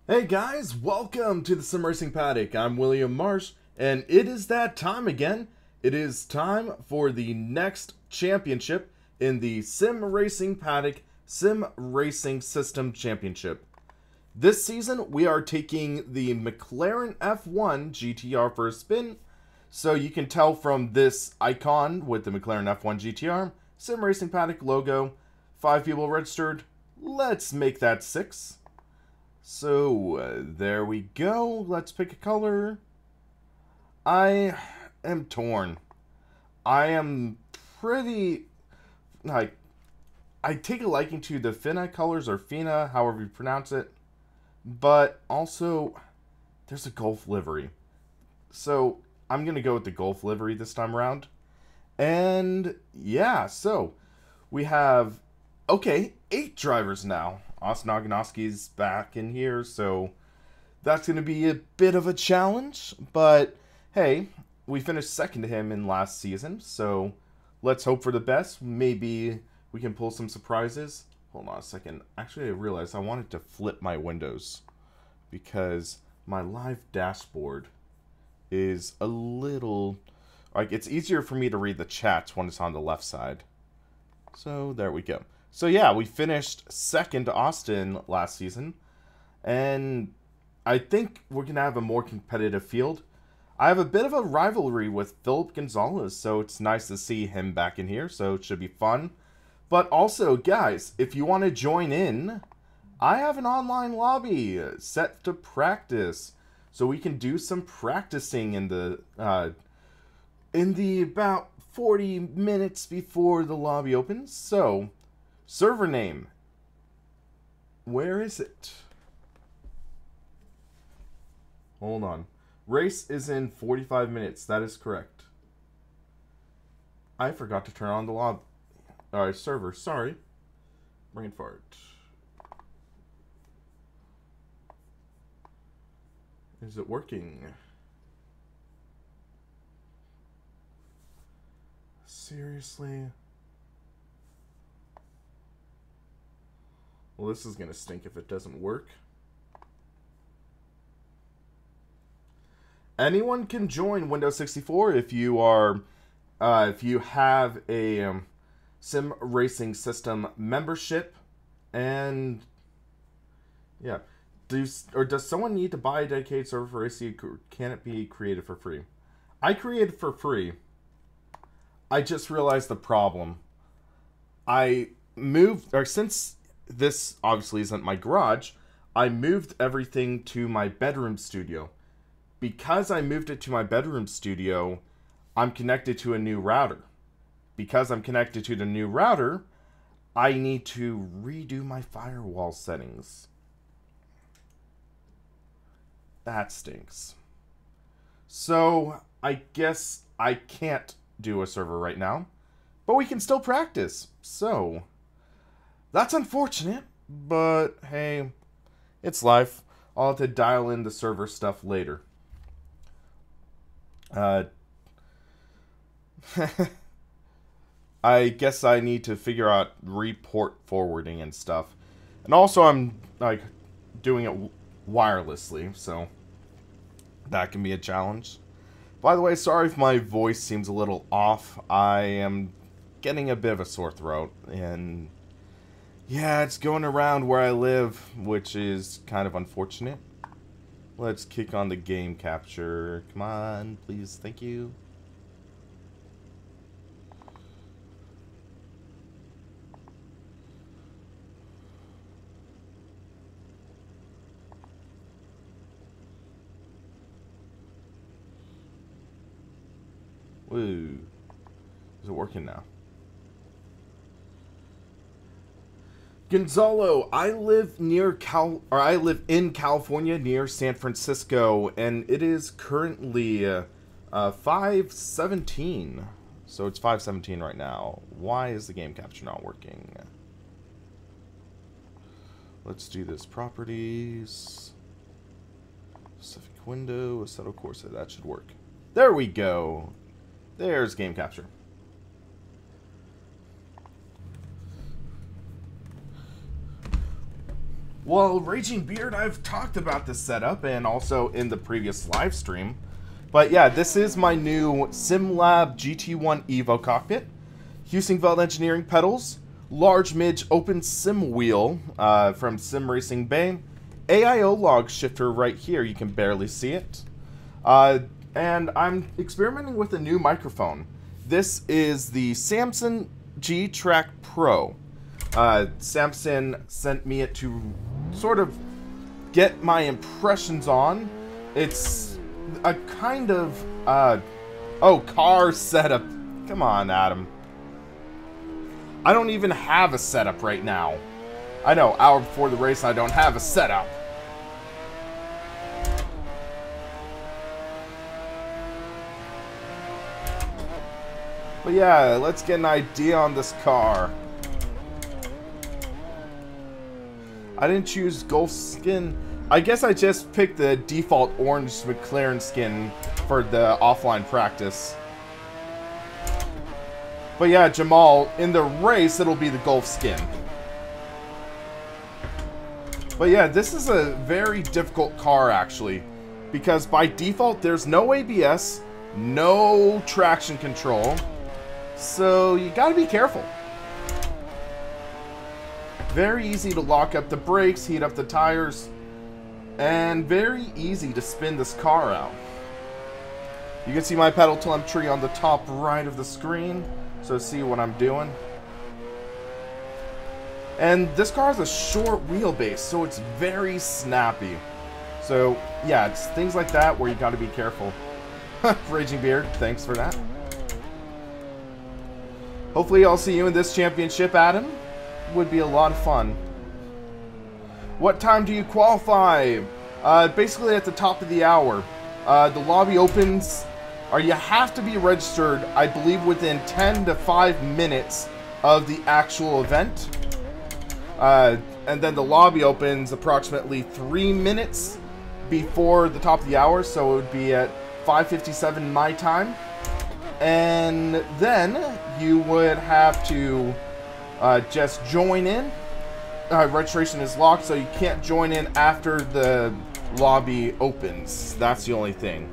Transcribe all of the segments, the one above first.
Hey guys, welcome to the Sim Racing Paddock. I'm William Marsh, and it is that time again. It is time for the next championship in the Sim Racing Paddock Sim Racing System Championship. This season, we are taking the McLaren F1 GTR for a spin. So you can tell from this icon with the McLaren F1 GTR, Sim Racing Paddock logo, 5 people registered. Let's make that 6. So, there we go. Let's pick a color. I am torn. I am pretty, like, I take a liking to the Fina colors, or Fina, however you pronounce it. But also, there's a Golf livery. So, I'm going to go with the Golf livery this time around. And, yeah, so, we have, okay, 8 drivers now. Osnagnowski's back in here, so that's going to be a bit of a challenge. But, hey, we finished second to him in last season, so let's hope for the best. Maybe we can pull some surprises. Hold on a second. Actually, I realized I wanted to flip my windows because my live dashboard is a little, like, it's easier for me to read the chats when it's on the left side. So, there we go. So yeah, we finished second to Austin last season, and I think we're going to have a more competitive field. I have a bit of a rivalry with Philip Gonzalez, so it's nice to see him back in here, so it should be fun. But also, guys, if you want to join in, I have an online lobby set to practice, so we can do some practicing in the about 40 minutes before the lobby opens. So, server name. Where is it? Hold on. Race is in 45 minutes. That is correct. I forgot to turn on the lobby. Alright, server. Sorry. Brain fart. Is it working? Seriously? Well, this is gonna stink if it doesn't work. Anyone can join Windows 64 if you are, if you have a Sim Racing System membership, and yeah, does someone need to buy a dedicated server for AC? Can it be created for free? I created for free. I just realized the problem. I moved, or since this obviously isn't my garage, I moved everything to my bedroom studio. Because I moved it to my bedroom studio, I'm connected to a new router. Because I'm connected to the new router, I need to redo my firewall settings. That stinks. So, I guess I can't do a server right now, but we can still practice. So, that's unfortunate, but hey, it's life. I'll have to dial in the server stuff later. I guess I need to figure out report forwarding and stuff. And also I'm like doing it wirelessly, so that can be a challenge. By the way, sorry if my voice seems a little off. I am getting a bit of a sore throat, and yeah, it's going around where I live, which is kind of unfortunate. Let's kick on the game capture. Come on, please. Thank you. Woo. Is it working now? Gonzalo, I live in California near San Francisco, and it is currently 5:17. So it's 5:17 right now. Why is the game capture not working? Let's do this. Properties. Specific window. Assetto Corsa. That should work. There we go. There's game capture. Well, Raging Beard, I've talked about this setup and also in the previous live stream. But yeah, this is my new SimLab GT1 Evo cockpit. Heusinkveld engineering pedals, large midge open sim wheel from SimRacingBay, AIO log shifter right here, you can barely see it. And I'm experimenting with a new microphone. This is the Samson G-Track Pro. Samson sent me it to sort of get my impressions on. It's a kind of, car setup. Come on, Adam. I don't even have a setup right now. I know, hour before the race, I don't have a setup. But yeah, let's get an idea on this car. I didn't choose Gulf skin. I guess I just picked the default orange McLaren skin for the offline practice. But yeah, Jamal, in the race, it'll be the Gulf skin. But yeah, this is a very difficult car, actually. Because by default, there's no ABS, no traction control. So you gotta be careful. Very easy to lock up the brakes, heat up the tires, and very easy to spin this car out. You can see my pedal telemetry on the top right of the screen, so see what I'm doing. And this car has a short wheelbase, so it's very snappy. So yeah, it's things like that where you gotta be careful. Raging Beard, thanks for that. Hopefully I'll see you in this championship, Adam. Would be a lot of fun. What time do you qualify? Basically at the top of the hour. The lobby opens, or you have to be registered, I believe, within 10 to 5 minutes of the actual event. And then the lobby opens approximately 3 minutes before the top of the hour, so it would be at 5:57 my time. And then you would have to just join in. Registration is locked, so you can't join in after the lobby opens. That's the only thing.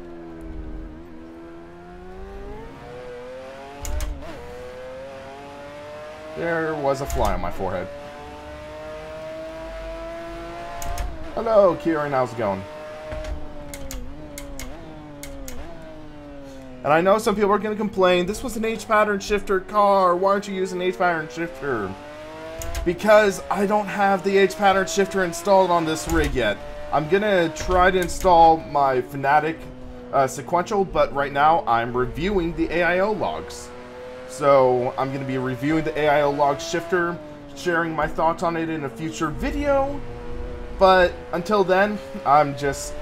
There was a fly on my forehead. Hello, Kieran, how's it going? And I know some people are going to complain, this was an H-pattern shifter car, why aren't you using an H-pattern shifter? Because I don't have the H-pattern shifter installed on this rig yet. I'm going to try to install my Fanatic sequential, but right now I'm reviewing the AIO logs. So I'm going to be reviewing the AIO log shifter, sharing my thoughts on it in a future video. But until then, I'm just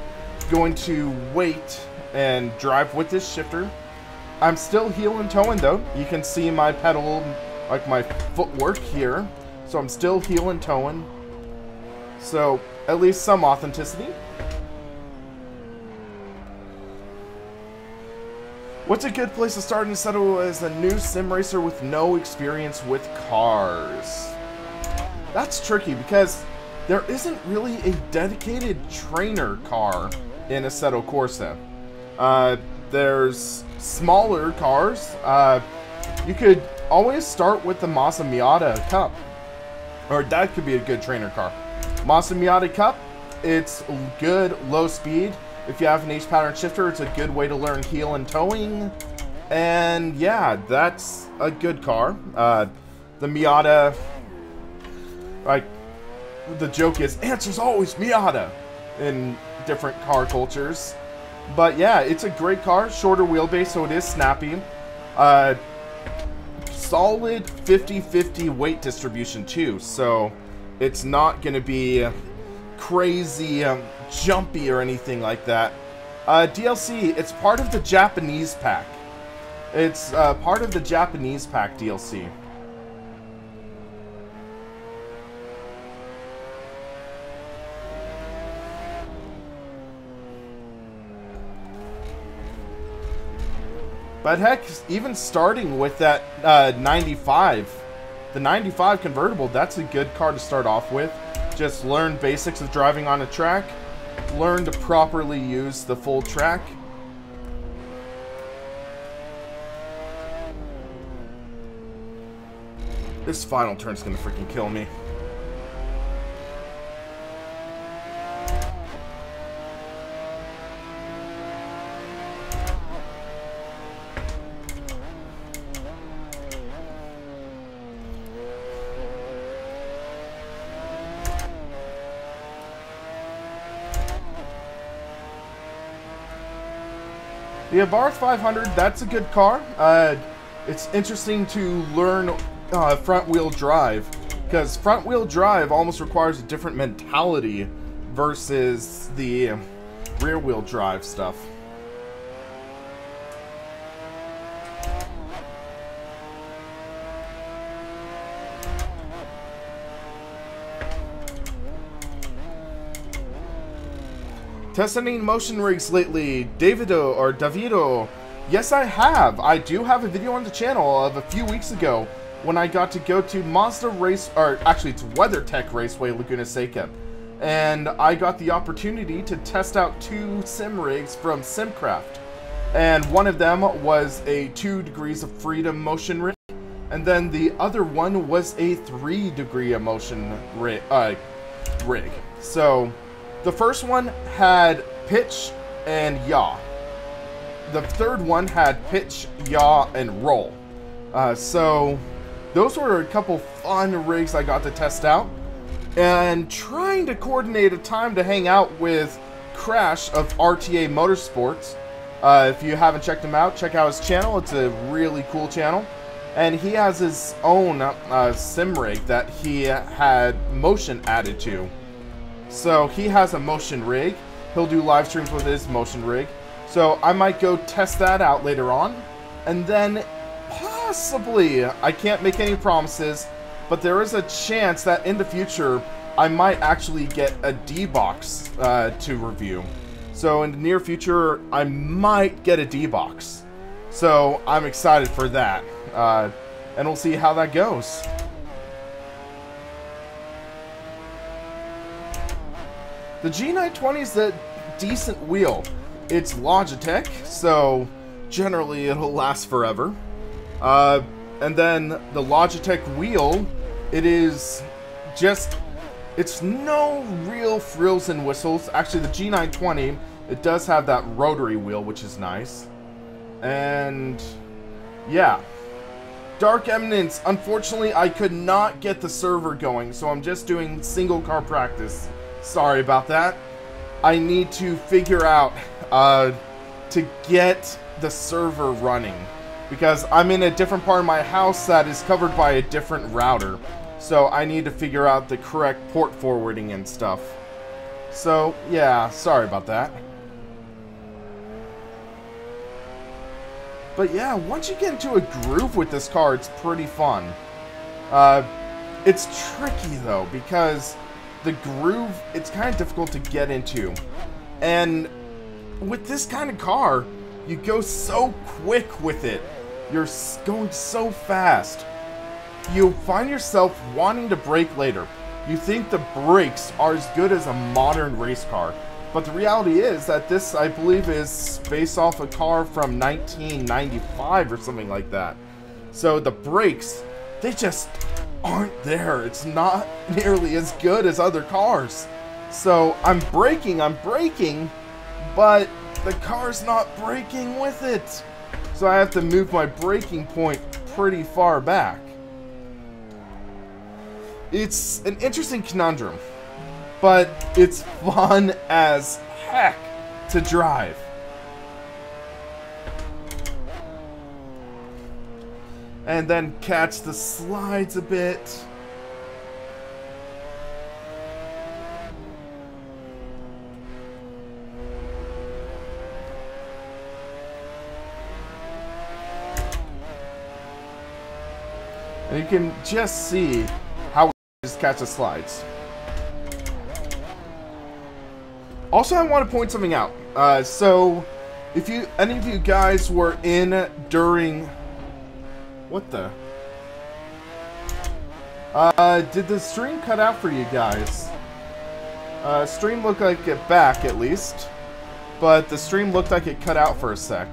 going to wait and drive with this shifter. I'm still heel and toeing though. You can see my pedal, like my footwork here. So I'm still heel and toeing. So at least some authenticity. What's a good place to start in Assetto as a new sim racer with no experience with cars? That's tricky because there isn't really a dedicated trainer car in Assetto Corsa. There's smaller cars. You could always start with the Mazda Miata Cup. Or that could be a good trainer car. Mazda Miata Cup, it's good low speed. If you have an H-pattern shifter, it's a good way to learn heel and toeing. And yeah, that's a good car. The Miata, like, the joke is, answer's always Miata in different car cultures. But yeah, it's a great car, shorter wheelbase, so it is snappy. Solid 50-50 weight distribution too, so it's not going to be crazy jumpy or anything like that. DLC, it's part of the Japanese pack. It's part of the Japanese pack DLC. But heck, even starting with that 95, the 95 convertible, that's a good car to start off with. Just learn basics of driving on a track. Learn to properly use the full track. This final turn's gonna freaking kill me. The Abarth 500, that's a good car. It's interesting to learn front-wheel drive, because front-wheel drive almost requires a different mentality versus the rear-wheel drive stuff. Testing motion rigs lately, Davido. Yes, I have. I do have a video on the channel of a few weeks ago when I got to go to Mazda Race, or actually it's WeatherTech Raceway, Laguna Seca. And I got the opportunity to test out 2 sim rigs from SimCraft. And one of them was a 2 degrees of freedom motion rig. And then the other one was a 3 degree of motion rig. So the first one had pitch and yaw. The third one had pitch, yaw, and roll. So those were a couple fun rigs I got to test out. And trying to coordinate a time to hang out with Crash of RTA Motorsports. If you haven't checked him out, check out his channel. It's a really cool channel. And he has his own sim rig that he had motion added to. So he has a motion rig. He'll do live streams with his motion rig. So I might go test that out later on. And then possibly, I can't make any promises, but there is a chance that in the future I might actually get a D-Box to review. So in the near future, I might get a D-Box. So I'm excited for that. And we'll see how that goes. The G920 is a decent wheel. It's Logitech, so generally it'll last forever. And then the Logitech wheel, it's no real frills and whistles. Actually, the G920, it does have that rotary wheel, which is nice. And yeah. Dark Eminence, unfortunately I could not get the server going, so I'm just doing single car practice. Sorry about that. I need to figure out to get the server running, because I'm in a different part of my house that is covered by a different router. So I need to figure out the correct port forwarding and stuff. So yeah, sorry about that. But yeah, once you get into a groove with this car, it's pretty fun. It's tricky though, because the groove, it's kind of difficult to get into. And with this kind of car, you go so quick with it. You're going so fast. You find yourself wanting to brake later. You think the brakes are as good as a modern race car. But the reality is that this, I believe, is based off a car from 1995 or something like that. So the brakes, they just aren't there. It's not nearly as good as other cars. So I'm braking, but the car's not braking with it. So I have to move my braking point pretty far back. It's an interesting conundrum, but it's fun as heck to drive. And then catch the slides a bit. And you can just see how we just catch the slides. Also, I want to point something out. So, if any of you guys were in during... What the? Did the stream cut out for you guys? Stream looked like it back, at least. But the stream looked like it cut out for a sec.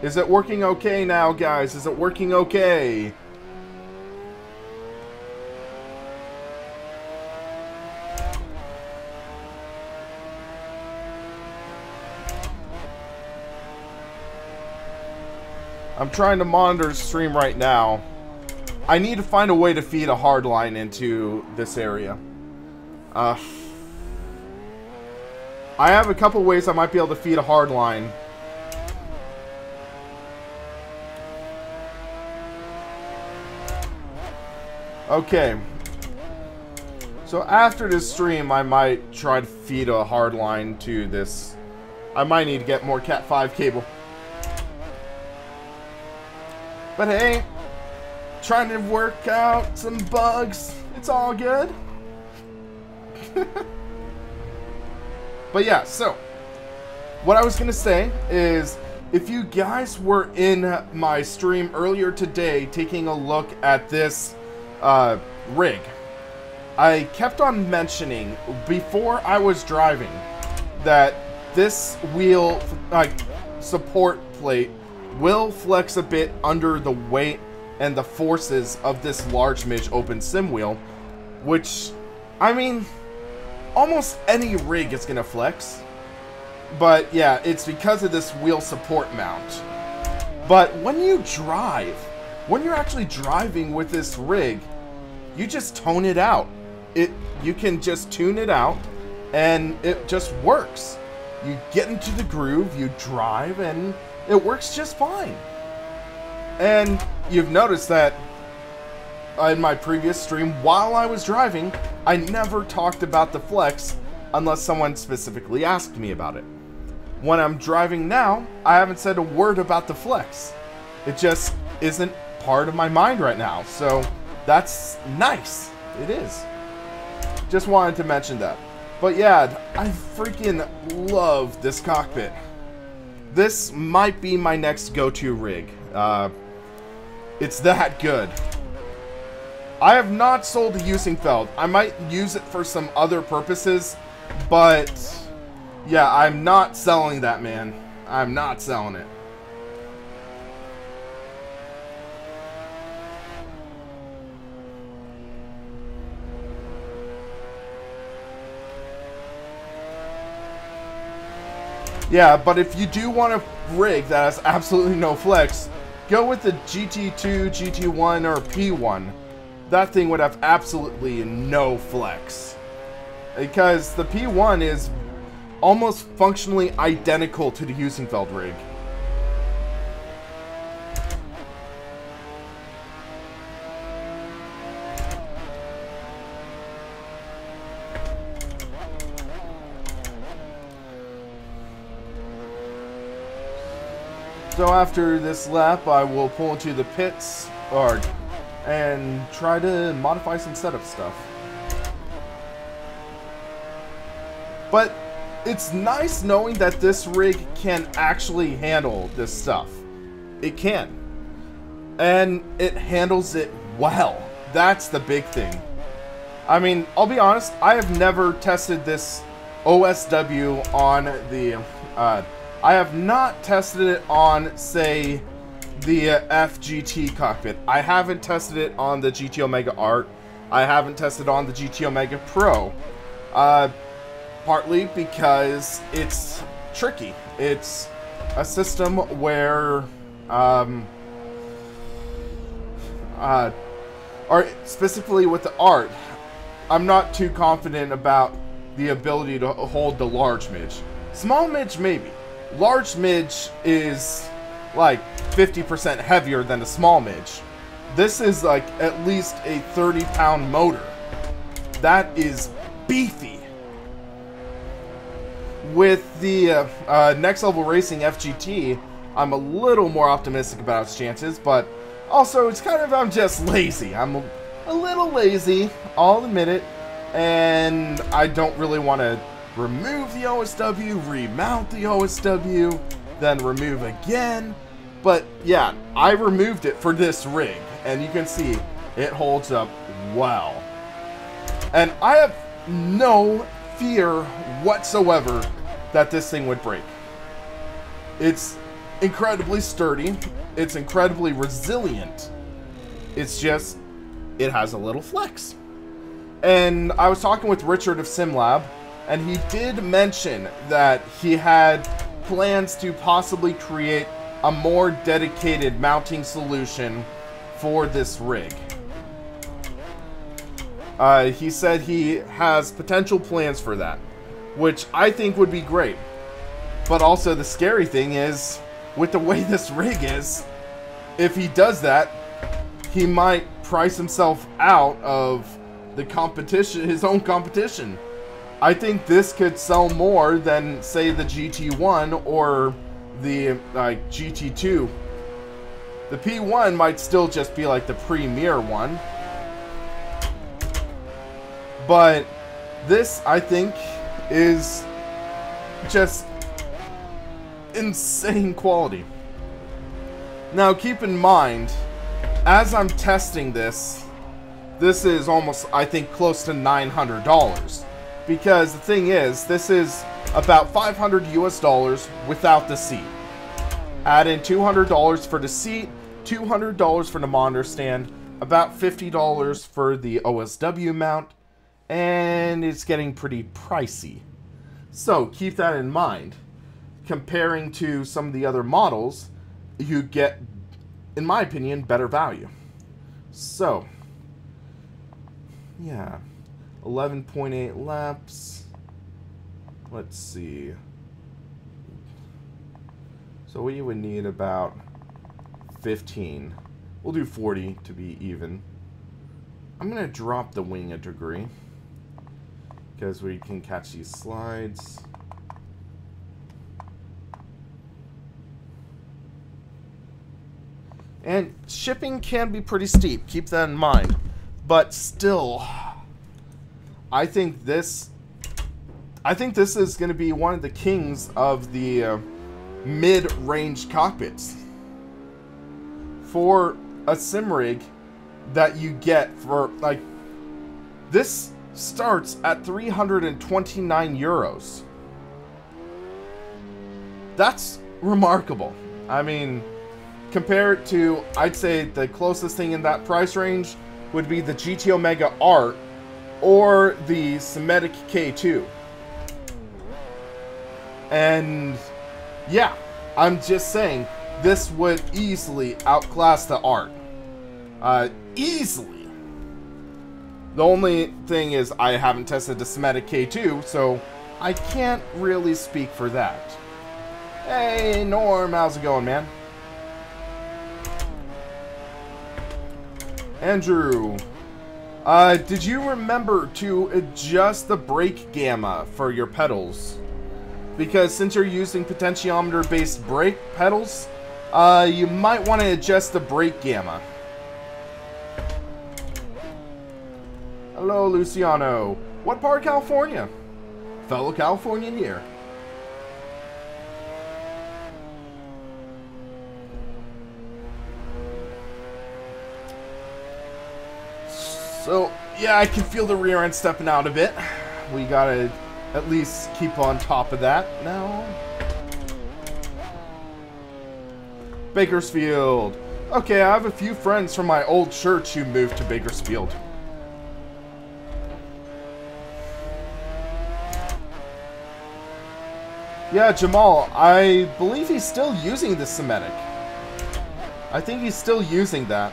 Is it working okay now, guys? Is it working okay? I'm trying to monitor the stream right now. I need to find a way to feed a hard line into this area. I have a couple ways I might be able to feed a hard line. Okay. So after this stream, I might try to feed a hard line to this. I might need to get more Cat 5 cable. But hey, trying to work out some bugs. It's all good. But yeah, so what I was gonna say is, if you guys were in my stream earlier today taking a look at this rig, I kept on mentioning before I was driving that this wheel support plate will flex a bit under the weight and the forces of this large midge open sim wheel, which, I mean, almost any rig is gonna flex. But yeah, it's because of this wheel support mount. But when you drive, when you're actually driving with this rig, you just tone it out. You can just tune it out and it just works. You get into the groove, you drive, and it works just fine. And you've noticed that in my previous stream, while I was driving, I never talked about the flex unless someone specifically asked me about it. When I'm driving now, I haven't said a word about the flex. It just isn't part of my mind right now. So that's nice. It is. Just wanted to mention that. But yeah, I freaking love this cockpit. This might be my next go-to rig. It's that good. I have not sold the Heusinkveld. I might use it for some other purposes, but yeah, I'm not selling that, man. I'm not selling it. Yeah, but if you do want a rig that has absolutely no flex, go with the GT2, GT1, or P1. That thing would have absolutely no flex. Because the P1 is almost functionally identical to the Heusinkveld rig. So after this lap, I will pull into the pits and try to modify some setup stuff. But it's nice knowing that this rig can actually handle this stuff. It can. And it handles it well. That's the big thing. I mean, I'll be honest, I have never tested this OSW on the I have not tested it on, say, the FGT cockpit. I haven't tested it on the GT Omega Art. I haven't tested it on the GT Omega Pro. Partly because it's tricky. It's a system where, or specifically with the Art, I'm not too confident about the ability to hold the large midge. Small midge, maybe. Large midge is like 50% heavier than a small midge. This is like at least a 30-pound motor. That is beefy. With the Next Level Racing FGT, I'm a little more optimistic about its chances, but also it's kind of, I'm just lazy. I'm a little lazy, I'll admit it, and I don't really want to remove the OSW, remount the OSW, then remove again. But yeah, I removed it for this rig, and you can see it holds up well. And I have no fear whatsoever that this thing would break. It's incredibly sturdy. It's incredibly resilient. It's just, it has a little flex. And I was talking with Richard of SimLab, and he did mention that he had plans to possibly create a more dedicated mounting solution for this rig. He said he has potential plans for that, which I think would be great. But also the scary thing is, with the way this rig is, if he does that, he might price himself out of the competition, his own competition. I think this could sell more than, say, the GT1 or the GT2. The P1 might still just be like the premier one. But this, I think, is just insane quality. Now, keep in mind, as I'm testing this, this is almost, I think, close to $900. Because the thing is, this is about $500 US without the seat. Add in $200 for the seat, $200 for the monitor stand, about $50 for the OSW mount, and it's getting pretty pricey. So keep that in mind. Comparing to some of the other models, you get, in my opinion, better value. So, yeah, 11.8 laps. Let's see. So we would need about 15. We'll do 40 to be even. I'm going to drop the wing a degree because we can catch these slides. And shipping can be pretty steep, keep that in mind. But still, I think this is going to be one of the kings of the mid-range cockpits. For a sim rig that you get for, like, this starts at 329 euros. That's remarkable. I mean, compare it to, I'd say the closest thing in that price range would be the GT Omega Art or the SImRacingBay K2. And yeah, I'm just saying, this would easily outclass the Art. Easily. The only thing is I haven't tested the SImRacingBay K2, so I can't really speak for that. Hey Norm, how's it going, man? Andrew, did you remember to adjust the brake gamma for your pedals? Because since you're using potentiometer-based brake pedals, you might want to adjust the brake gamma. Hello, Luciano. What part of California? Fellow Californian here. So, yeah, I can feel the rear end stepping out a bit. We gotta at least keep on top of that now. Bakersfield. Okay, I have a few friends from my old church who moved to Bakersfield. Yeah, Jamal, I believe he's still using the SImRacing. I think he's still using that.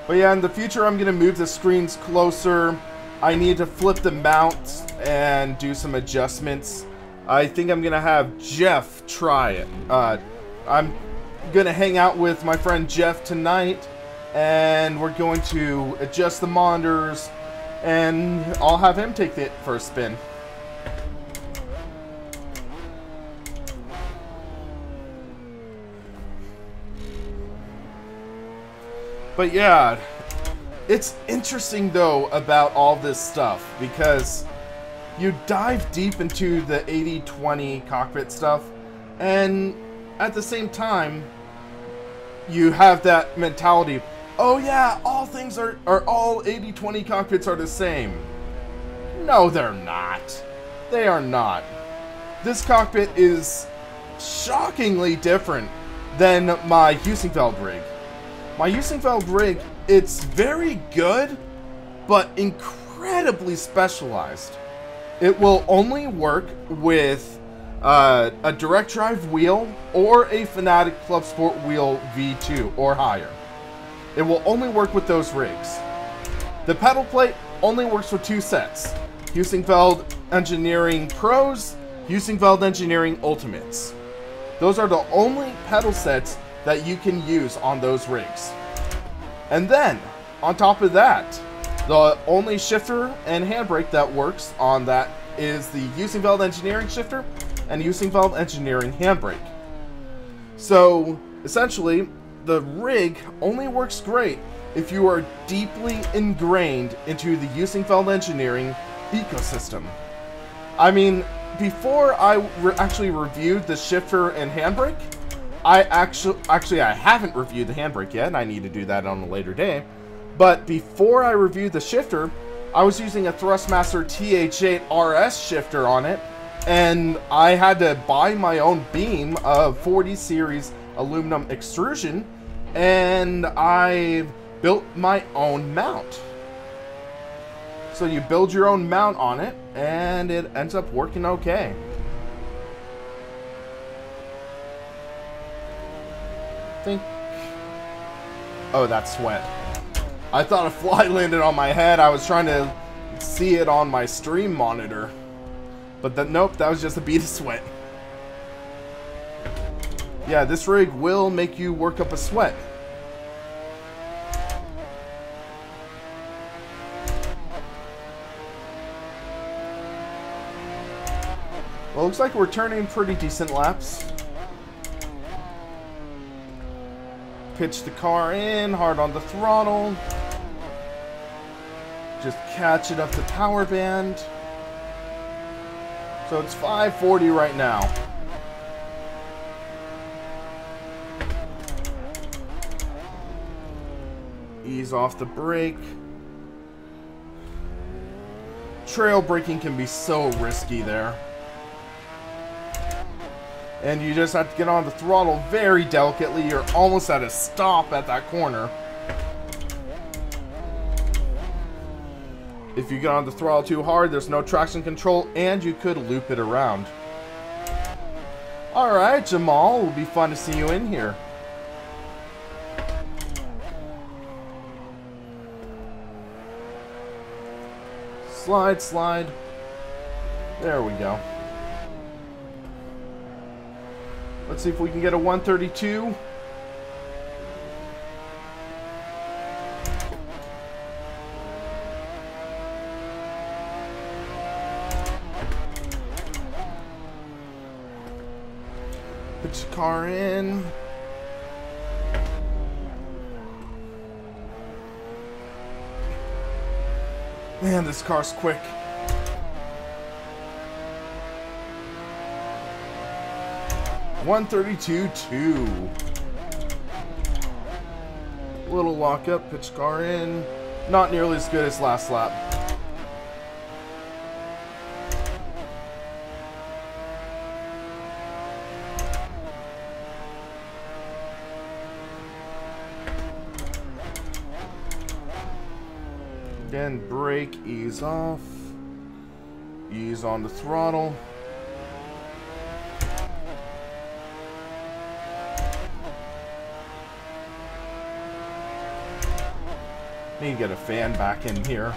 But yeah, in the future, I'm going to move the screens closer. I need to flip the mount and do some adjustments. I think I'm going to have Jeff try it. I'm going to hang out with my friend Jeff tonight, and we're going to adjust the monitors, and I'll have him take it for a spin. But yeah, it's interesting though about all this stuff, because you dive deep into the 80-20 cockpit stuff, and at the same time, you have that mentality, oh yeah, all things are all 80-20 cockpits are the same. No, they're not. They are not. This cockpit is shockingly different than my Heusinkveld rig. My Heusinkveld rig, it's very good, but incredibly specialized. It will only work with a direct drive wheel or a Fanatec Club Sport wheel V2 or higher. It will only work with those rigs. The pedal plate only works with 2 sets. Heusinkveld Engineering Pros, Heusinkveld Engineering Ultimates. Those are the only pedal sets that you can use on those rigs. And then, on top of that, the only shifter and handbrake that works on that is the Heusinkveld Engineering shifter and Heusinkveld Engineering handbrake. So, essentially, the rig only works great if you are deeply ingrained into the Heusinkveld Engineering ecosystem. I mean, before I actually reviewed the shifter and handbrake, I haven't reviewed the handbrake yet, and I need to do that on a later day. But before I reviewed the shifter, I was using a Thrustmaster TH8 RS shifter on it, and I had to buy my own beam of 40 series aluminum extrusion, and I built my own mount. So you build your own mount on it, and it ends up working okay. Oh, that's sweat. I thought a fly landed on my head. I was trying to see it on my stream monitor. But nope, that was just a bead of sweat. Yeah, this rig will make you work up a sweat. Well, looks like we're turning pretty decent laps. Pitch the car in, hard on the throttle. Just catch it up the power band. So it's 540 right now. Ease off the brake. Trail braking can be so risky there. And you just have to get on the throttle very delicately. You're almost at a stop at that corner. If you get on the throttle too hard, there's no traction control, and you could loop it around. Alright, Jamal, it'll be fun to see you in here. Slide, slide. There we go. Let's see if we can get a 132. Put your car in. Man, this car's quick. $132.2. Little lockup, pitch car in. Not nearly as good as last lap. Again, brake, ease off. Ease on the throttle. Need to get a fan back in here.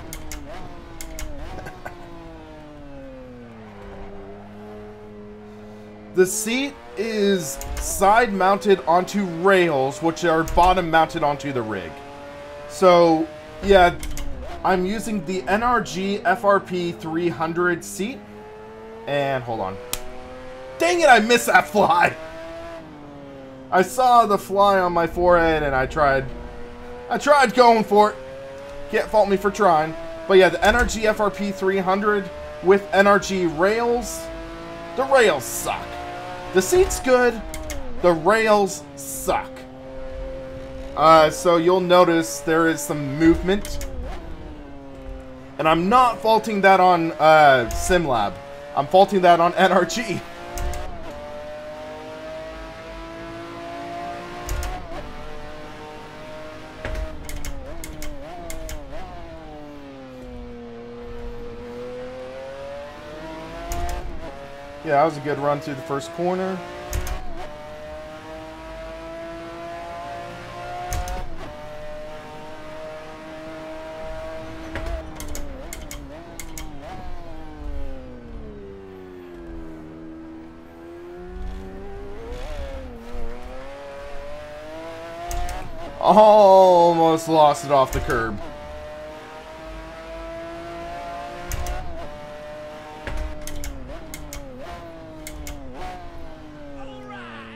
The seat is side mounted onto rails, which are bottom mounted onto the rig. So, yeah, I'm using the NRG FRP 300 seat. And hold on. Dang it, I missed that fly! I saw the fly on my forehead and I tried going for it. Can't fault me for trying. But yeah, the NRG FRP 300 with NRG rails. The rails suck. The seat's good. The rails suck. So you'll notice there is some movement. And I'm not faulting that on SimLab. I'm faulting that on NRG. Yeah, that was a good run through the first corner. Almost lost it off the curb.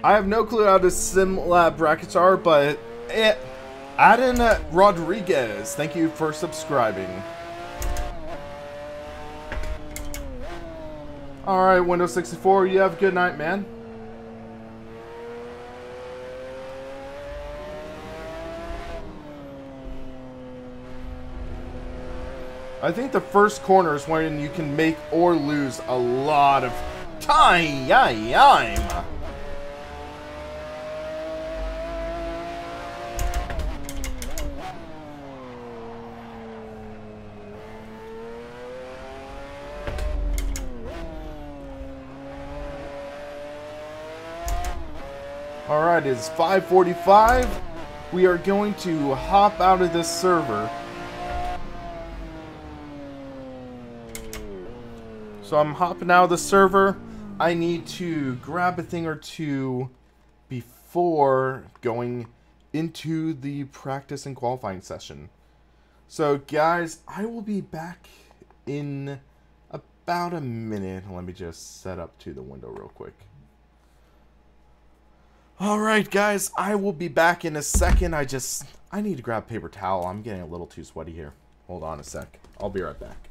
I have no clue how the SimLab brackets are, but Aden Rodriguez, thank you for subscribing. Alright, Windows 64, you have a good night, man. I think the first corner is when you can make or lose a lot of time. Alright, it's 5:45. We are going to hop out of this server. So I'm hopping out of the server. I need to grab a thing or two before going into the practice and qualifying session. So guys, I will be back in about a minute. Let me just set up to the window real quick. Alright guys, I will be back in a second. I need to grab a paper towel. I'm getting a little too sweaty here. Hold on a sec. I'll be right back.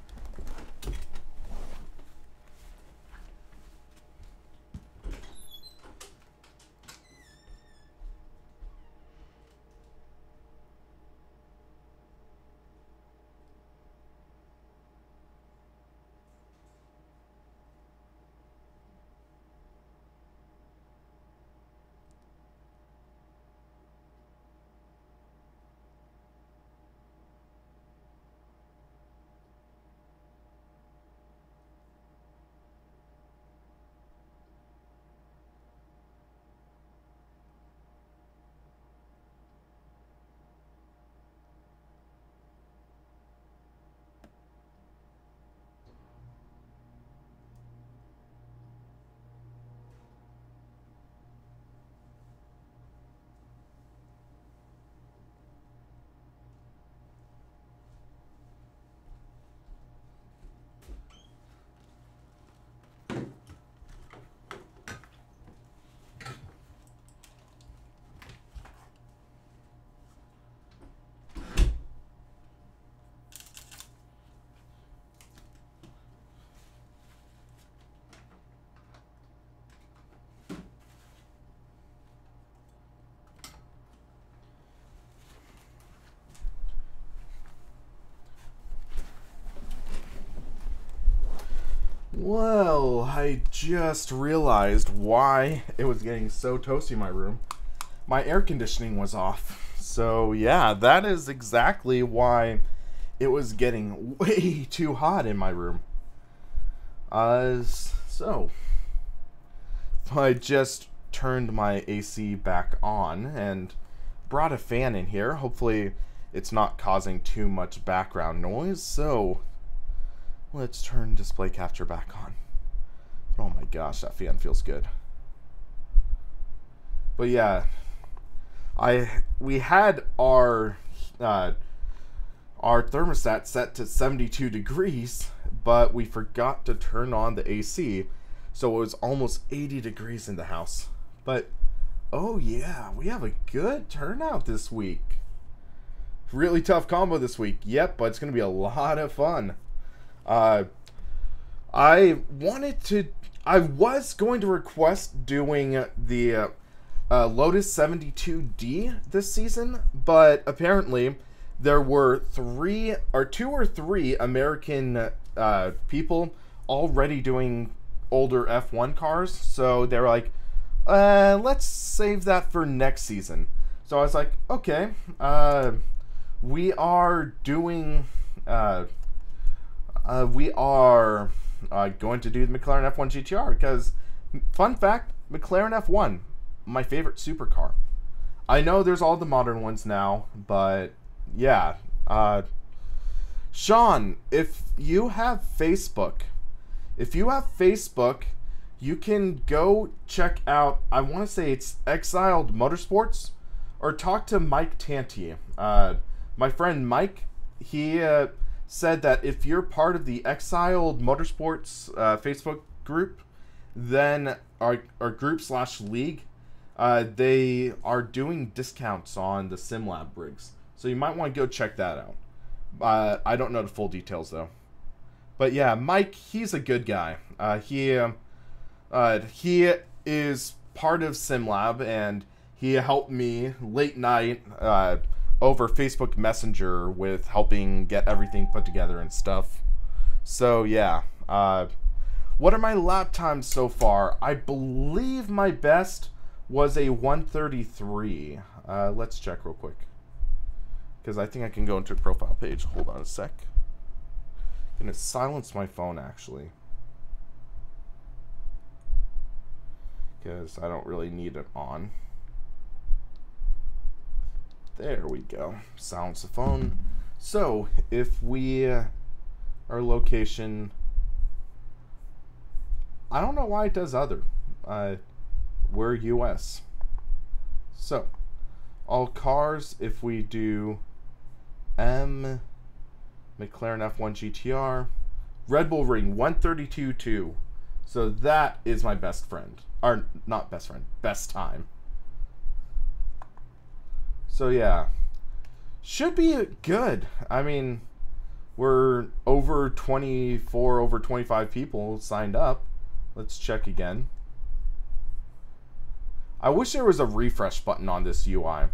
Well, I just realized why it was getting so toasty in my room. My air conditioning was off. So yeah, that is exactly why it was getting way too hot in my room. So I just turned my AC back on and brought a fan in here. Hopefully it's not causing too much background noise. So let's turn display capture back on. Oh my gosh, that fan feels good. But yeah, we had our thermostat set to 72 degrees, but we forgot to turn on the AC, so it was almost 80 degrees in the house. But oh yeah, we have a good turnout this week. Really tough combo this week. Yep, but it's gonna be a lot of fun. I was going to request doing the Lotus 72D this season, but apparently there were two or three American people already doing older F1 cars, so they were like, let's save that for next season. So I was like, okay, we are doing, we are going to do the McLaren F1 GTR, because, fun fact, McLaren F1, my favorite supercar. I know there's all the modern ones now, but yeah. Sean, if you have Facebook, you can go check out, I want to say it's Exiled Motorsports, or talk to Mike Tanti. My friend Mike, he said that if you're part of the Exiled Motorsports Facebook group, then our group/league, they are doing discounts on the SimLab rigs. So you might want to go check that out. I don't know the full details though. But yeah, Mike, he's a good guy. He is part of SimLab, and he helped me late night over Facebook Messenger with helping get everything put together and stuff. So yeah, what are my lap times so far? I believe my best was a 1:33. Let's check real quick, because I think I can go into a profile page. Hold on a sec. And it silenced my phone, actually, because I don't really need it on. There we go. Silence the phone. So, if we, our location, I don't know why it does other. We're US. So, all cars, if we do M, McLaren F1 GTR, Red Bull Ring 132.2. So that is my best friend. Or, not best friend, best time. So yeah, should be good. I mean, we're over 24, over 25 people signed up. Let's check again. I wish there was a refresh button on this UI.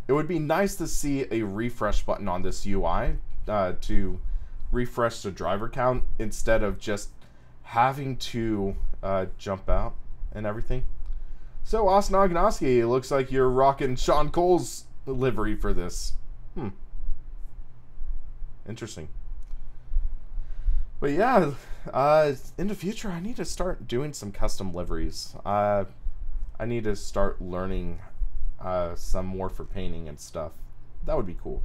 It would be nice to see a refresh button on this UI to refresh the driver count instead of just having to jump out and everything. So, Austin Ognoski, it looks like you're rocking Sean Cole's livery for this. Interesting. But yeah, in the future, I need to start doing some custom liveries. I need to start learning some more for painting and stuff. That would be cool.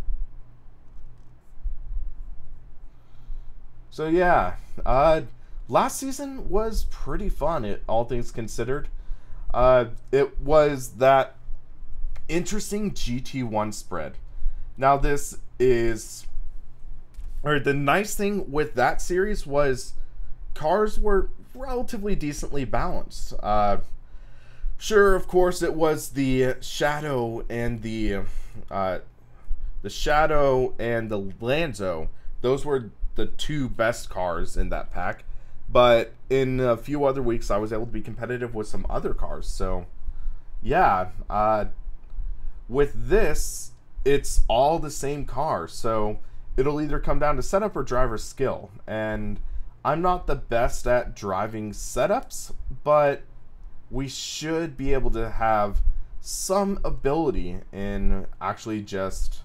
So yeah, last season was pretty fun, all things considered. It was that interesting GT1 spread. Now this is, or the nice thing with that series was cars were relatively decently balanced. Sure, of course, it was the Shadow and the Shadow and the Lanzo. Those were the two best cars in that pack. But in a few other weeks, I was able to be competitive with some other cars. So, yeah, with this, it's all the same car. So it'll either come down to setup or driver skill. And I'm not the best at driving setups, but we should be able to have some ability in actually just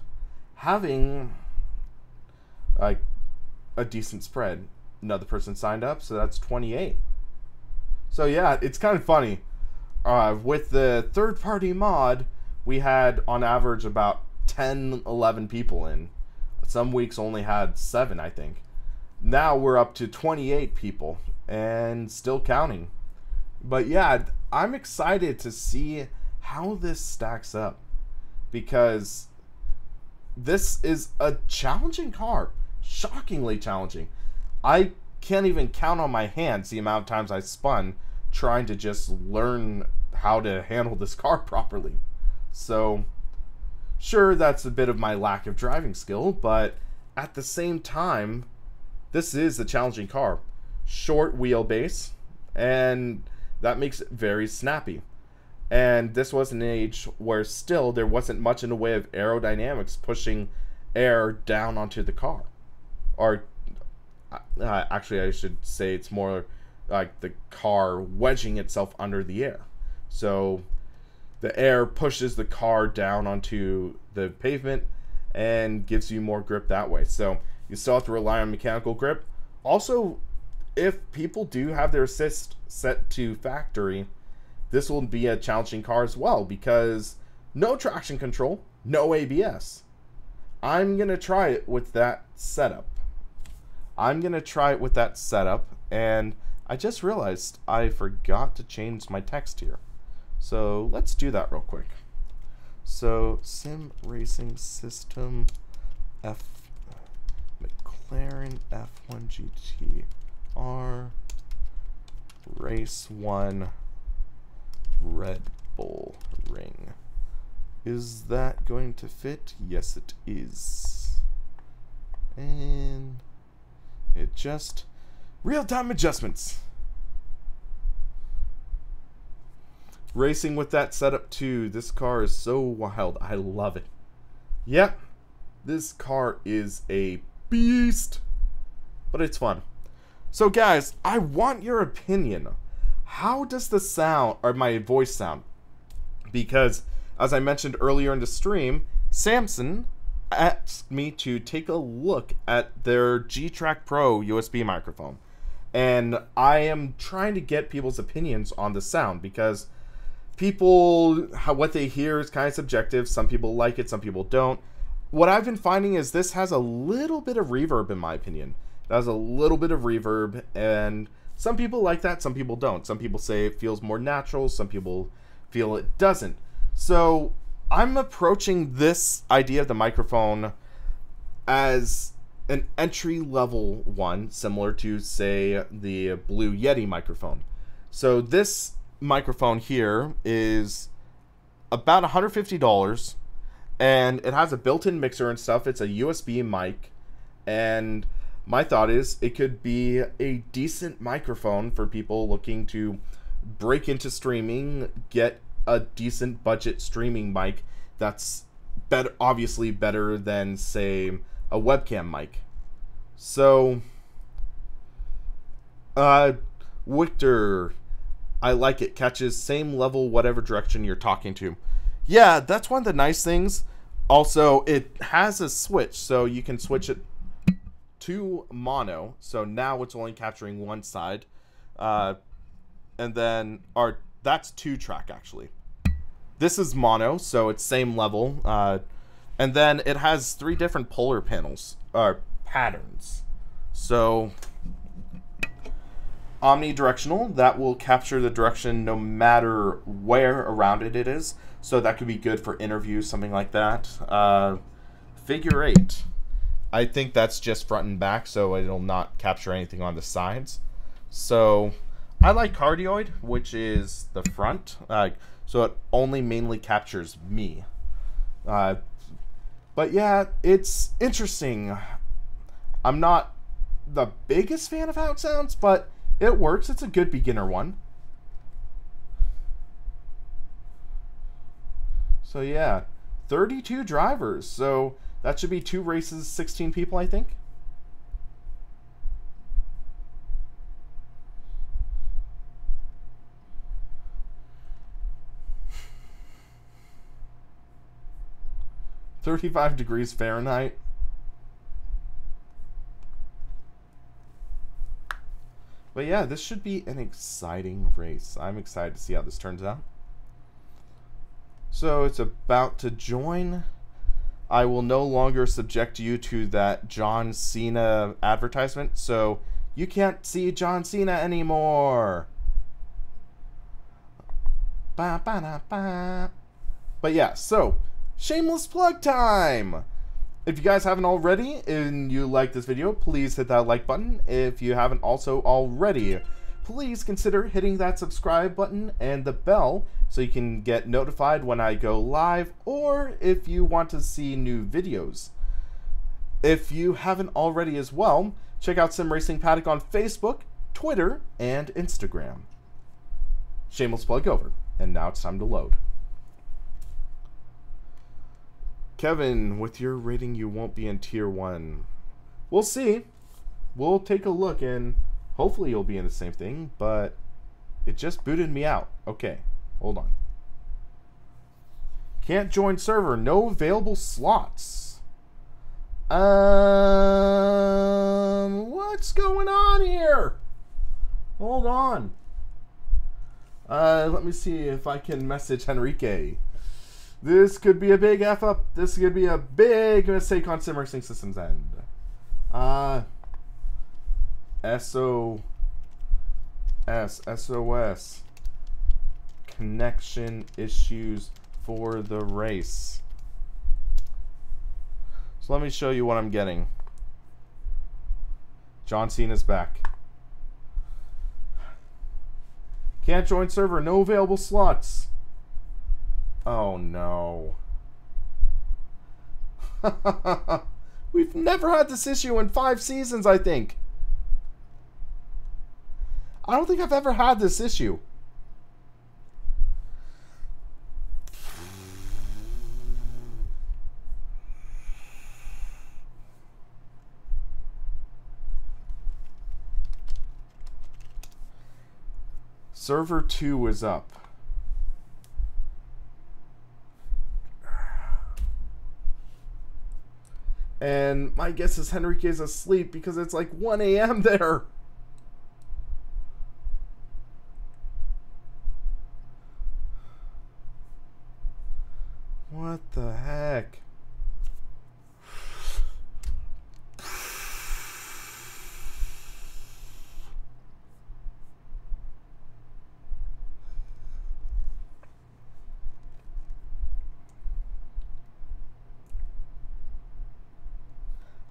having like a decent spread. Another person signed up, so that's 28. So yeah, it's kind of funny. With the third-party mod, we had on average about 10, 11 people in. Some weeks only had 7, I think. Now we're up to 28 people and still counting. But yeah, I'm excited to see how this stacks up, because this is a challenging car. Shockingly challenging. I can't even count on my hands the amount of times I spun trying to just learn how to handle this car properly. So, sure, that's a bit of my lack of driving skill, but at the same time, this is a challenging car. short wheelbase, and that makes it very snappy. And this was an age where still there wasn't much in the way of aerodynamics pushing air down onto the car. Or actually, I should say it's more like the car wedging itself under the air. So the air pushes the car down onto the pavement and gives you more grip that way. So you still have to rely on mechanical grip. Also, if people do have their assist set to factory, this will be a challenging car as well, because no traction control, no ABS. I'm going to try it with that setup. And I just realized I forgot to change my text here. So let's do that real quick. So Sim Racing System McLaren F1 GTR Race 1 Red Bull Ring. Is that going to fit? Yes, it is. And it just real-time adjustments. Racing with that setup too. This car is so wild. I love it. Yep, this car is a beast, but it's fun. So guys, I want your opinion. How does the sound, or my voice sound? Because as I mentioned earlier in the stream, Samson asked me to take a look at their G-Track Pro USB microphone. And I am trying to get people's opinions on the sound, because people, what they hear is kind of subjective. Some people like it, some people don't. What I've been finding is this has a little bit of reverb, in my opinion. It has a little bit of reverb, and some people like that, some people don't. Some people say it feels more natural, some people feel it doesn't. So I'm approaching this idea of the microphone as an entry-level one, similar to, say, the Blue Yeti microphone. So this microphone here is about $150, and it has a built-in mixer and stuff. It's a USB mic, and my thought is it could be a decent microphone for people looking to break into streaming, get a decent budget streaming mic that's better, obviously better than, say, a webcam mic. So Victor, I like it. Catches same level whatever direction you're talking to. Yeah, that's one of the nice things. Also, it has a switch, so you can switch it to mono. So now it's only capturing one side. And then, that's 2-track actually. This is mono, so it's same level. And then it has 3 different polar panels, patterns. So omnidirectional, that will capture the direction no matter where around it is. So that could be good for interviews, something like that. Figure 8. I think that's just front and back, so it'll not capture anything on the sides. So I like cardioid, which is the front. So it only mainly captures me. But yeah, it's interesting. I'm not the biggest fan of how it sounds, but it works. It's a good beginner one. So yeah, 32 drivers. So that should be 2 races, 16 people, I think. (35 degrees Fahrenheit). But yeah, this should be an exciting race. I'm excited to see how this turns out. So it's about to join. I will no longer subject you to that John Cena advertisement, so you can't see John Cena anymore. Ba, ba, da, ba. But yeah, so shameless plug time. If you guys haven't already and you like this video, please hit that like button. If you haven't also already, please consider hitting that subscribe button and the bell so you can get notified when I go live, or if you want to see new videos. If you haven't already as well, check out SimRacingPaddock on Facebook, Twitter, and Instagram. Shameless plug over. And now it's time to load. Kevin, with your rating, you won't be in Tier 1. We'll see. We'll take a look, and hopefully you'll be in the same thing, but it just booted me out. Okay, hold on. Can't join server. No available slots. What's going on here? Hold on. Let me see if I can message Henrique. This could be a big F up. This could be a big mistake on SimRacing Systems end. SOS. Connection issues for the race. So let me show you what I'm getting. John Cena's back. Can't join server. No available slots. Oh no. We've never had this issue in 5 seasons, I think. I don't think I've ever had this issue. Server 2 is up. And my guess is Henrique is asleep because it's like 1 a.m. there. What the heck?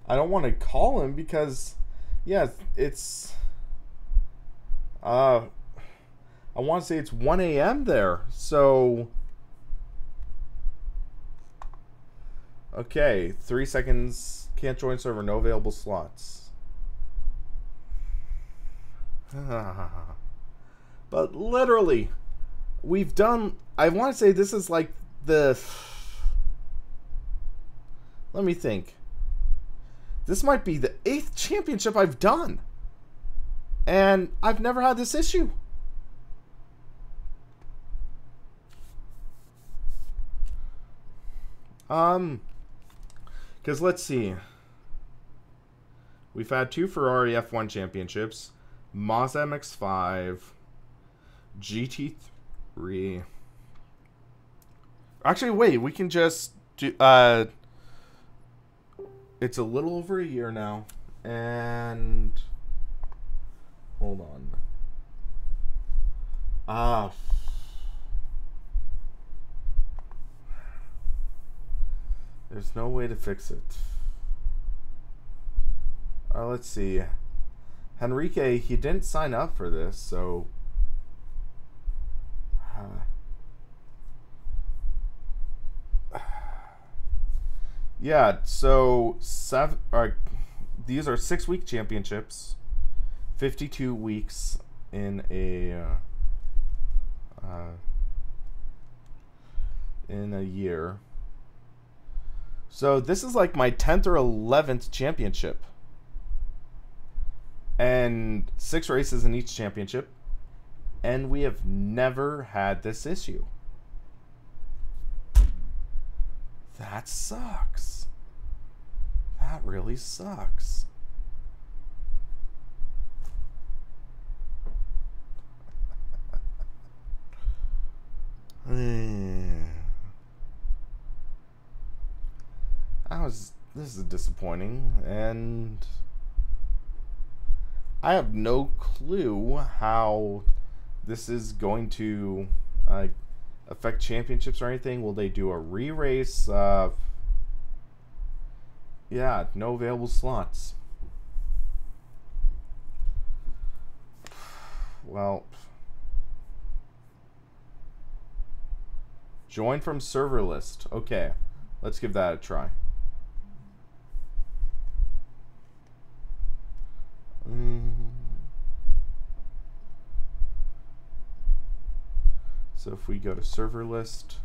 I don't want to call him because, yeah, it's, I want to say it's 1 a.m. there, so, okay, 3 seconds, can't join server, no available slots. But literally, we've done, I want to say this is like the, let me think. This might be the 8th championship I've done. And I've never had this issue. Because let's see. We've had 2 Ferrari F1 championships. Mazda MX-5. GT3. Actually, wait. We can just do... It's a little over a year now, and hold on. There's no way to fix it. Let's see. Henrique, he didn't sign up for this, so yeah, so these are 6-week championships, 52 weeks in a year. So this is like my 10th or 11th championship, and 6 races in each championship, and we have never had this issue. That sucks. That really sucks. This is disappointing, and I have no clue how this is going to affect championships or anything. Will they do a re-race? Yeah, no available slots. Well, join from server list. Okay, let's give that a try. So if we go to server list,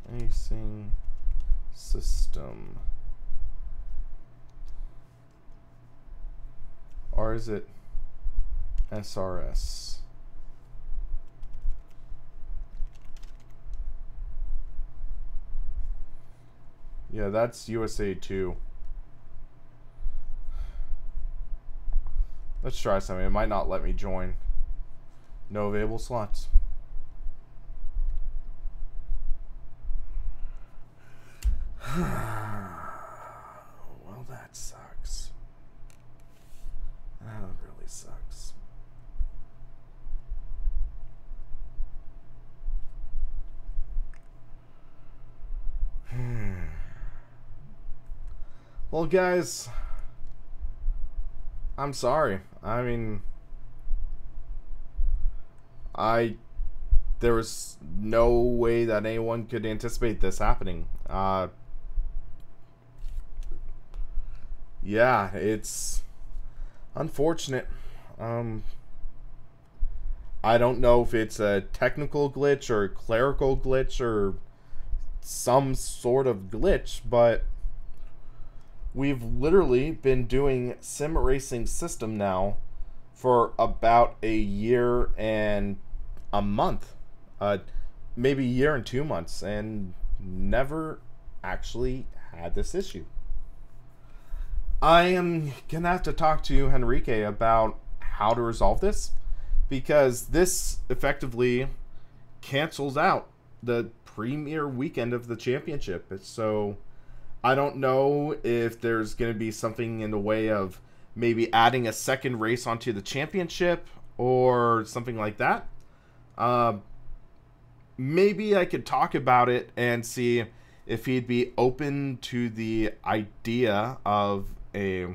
racing system, or is it SRS? Yeah, that's USA 2. Let's try something. It might not let me join. No available slots. Well, that sucks. That really sucks. Well, guys, I'm sorry. I mean, there was no way that anyone could anticipate this happening. Yeah, it's unfortunate. I don't know if it's a technical glitch or a clerical glitch or some sort of glitch, but we've literally been doing sim racing system now for about a year and a month, maybe a year and 2 months, and never actually had this issue. I am gonna have to talk to Henrique about how to resolve this, because this effectively cancels out the premier weekend of the championship. So I don't know if there's going to be something in the way of maybe adding a second race onto the championship or something like that. Maybe I could talk about it and see if he'd be open to the idea of a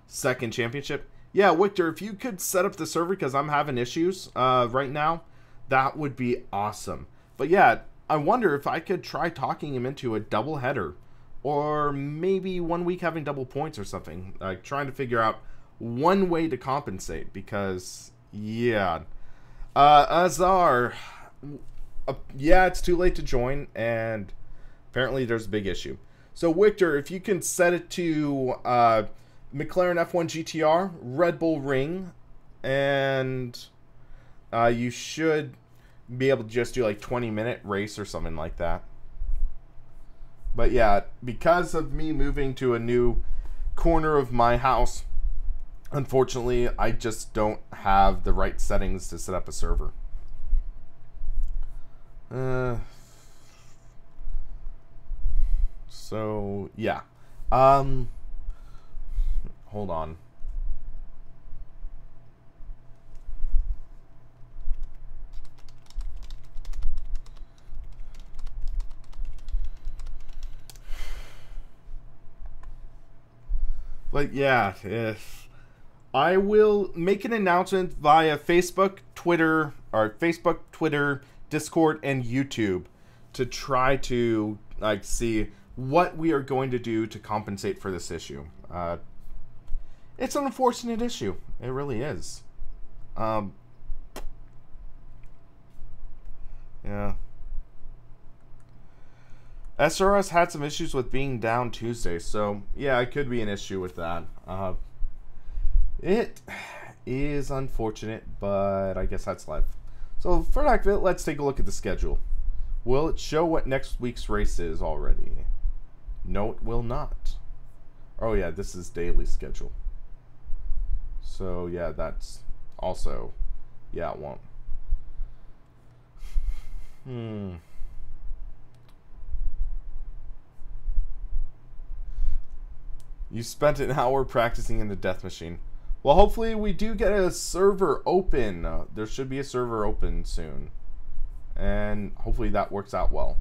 second championship. Yeah, Victor, if you could set up the server, because I'm having issues right now, that would be awesome. But yeah, I wonder if I could try talking him into a double header, or maybe 1 week having double points or something. Like trying to figure out one way to compensate, because yeah, Azar, yeah, it's too late to join, and apparently there's a big issue. So Victor, if you can set it to McLaren F1 GTR, Red Bull Ring, and you should be able to just do like 20-minute race or something like that. But yeah, because of me moving to a new corner of my house, unfortunately, I just don't have the right settings to set up a server. So yeah, hold on. But yeah, if I will make an announcement via Facebook, Twitter, Discord, and YouTube to try to like see what we are going to do to compensate for this issue. It's an unfortunate issue. It really is. Yeah. SRS had some issues with being down Tuesday, so yeah, it could be an issue with that. It is unfortunate, but I guess that's life. So for that, let's take a look at the schedule. Will it show what next week's race is already? No, it will not. Oh yeah, this is daily schedule. So yeah, that's also, yeah, it won't. You spent an hour practicing in the death machine. Well, hopefully we do get a server open. There should be a server open soon. And hopefully that works out well.